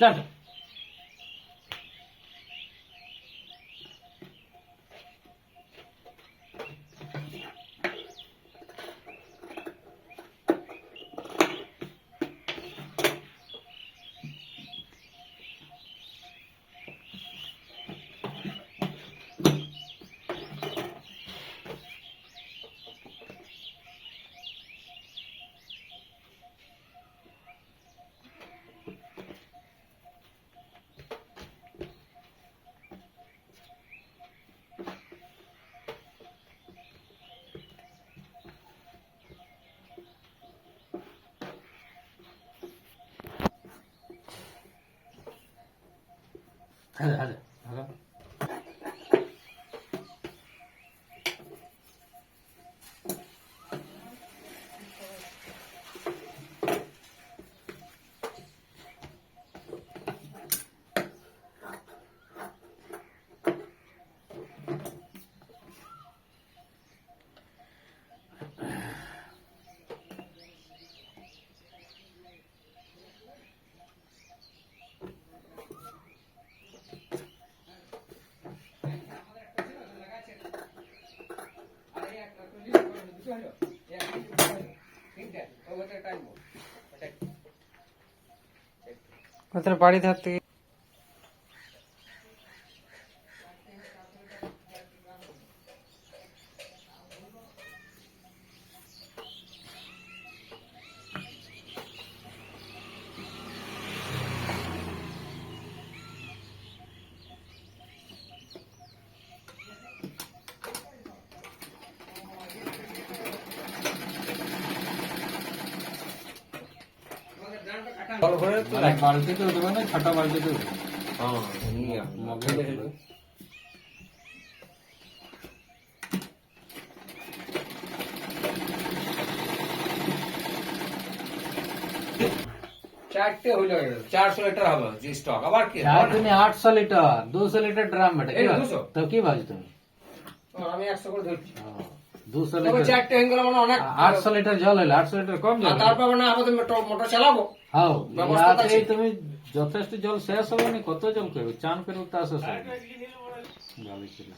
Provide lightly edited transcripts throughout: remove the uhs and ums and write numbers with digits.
চল। হাজার হাজার হাজার। বাড়ি ধার থেকে বালতিতে উঠবে না, ছোট বালতিতে উঠবে। মগে উঠবে। চারটে হইলো 400 লিটার হবে যে স্টক আবার কি চার দিনে 800 লিটার, 200 লিটার ড্রাম বেটা। এই 200? তো কি ভাবছো তুমি? আমি 100 করে ধরছি 200 তবে লিটার, চারটে হয়ে গেল মানে অনেক 800 লিটার জল হইলো, 800 লিটার কম জল। আর তারপর মানে আমাদের মোটর চালাবো হাও ব্যবস্থা আছে। ইয়াতেই তুমি যথেষ্ট জল শেষ হবে না, কত জল করবে? চান করে তা শেষ হবে না। ভালোই ছিল।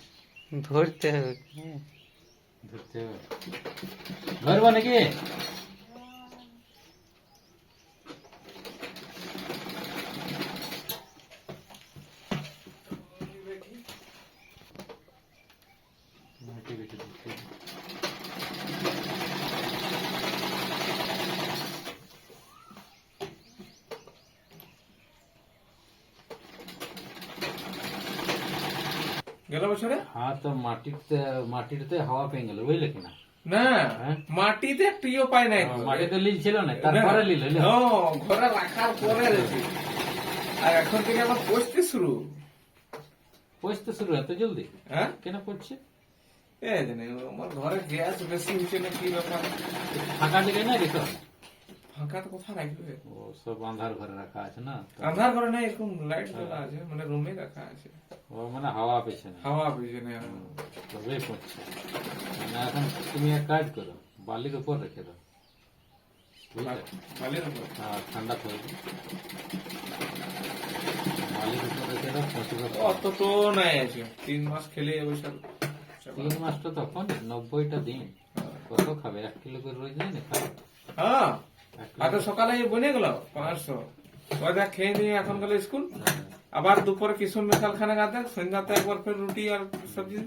ধরতে হবে। ধরতে হবে। ধরবো নাকি? মাটি বেটে দিতে হবে। গেল বছরে হ্যাঁ, তো মাটিতে হাওয়া পেয়ে গেল, বুঝলে কিনা? না হ্যাঁ? মাটিতে টিও পাই নাই মাটিতে লিল ছিল না, তারপরে লিল হইলো। ঘরে রাখার পরে রেখে। আর এখন থেকে আবার পচতে শুরু পচতে শুরু এত জলদি? হ্যাঁ কেন পড়ছে? এ জানি আমার ঘরে গ্যাস বেশি হচ্ছে না কি ব্যাপার ফাঁকা দিকে না রেখো। ফাঁকা তো কোথায় রাখবে ও সব আন্ধার ঘরে রাখা আছে না, তো আন্ধার ঘরে নাই এরকম লাইট জ্বলা আছে মানে রুমে রাখা আছে ও মানে হাওয়া পেছে না, হাওয়া পেছনে তবেই পড়ছে। মানে এখন তুমি এক কাজ করো, বালির উপর রেখে দাও, বুঝলে? বালির উপর আর ঠান্ডা করবে, বালির উপর রেখে দাও, পচিবে। অত তো নাই আছে 3 মাস খেলে যাবে সব 3 মাসটা তখন 90টা দিন, কত খাবে? 1 কিলো করে রোজ নেই না খাবে? হ্যাঁ 1 কিলো। আর তো সকালে বনে গেল 500 ওইটা খেয়ে নিয়ে এখন গেল স্কুল আবার দুপুরে কিশোর মিশাল খানে গাতে সন্ধ্যাতে একবার ফের রুটি আর সবজি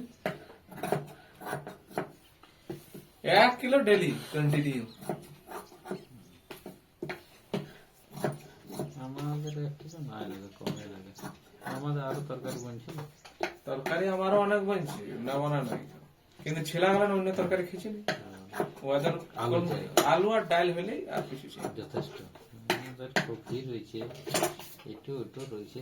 1 কিলো ডেলি কন্টিনিউ আমাদের একটু তো নাই লাগে, কমে লাগে। আমাদের আরো তরকারি বনছে না। তরকারি আমারও অনেক বনছে না বানা নাই কিন্তু ছেলেগুলো অন্য তরকারি খেয়েছে না ওদের আলু চাই। আলু আর ডাল হলেই আর কিছু চাই যথেষ্ট। আমাদের কপি রয়েছে, একটু রয়েছে।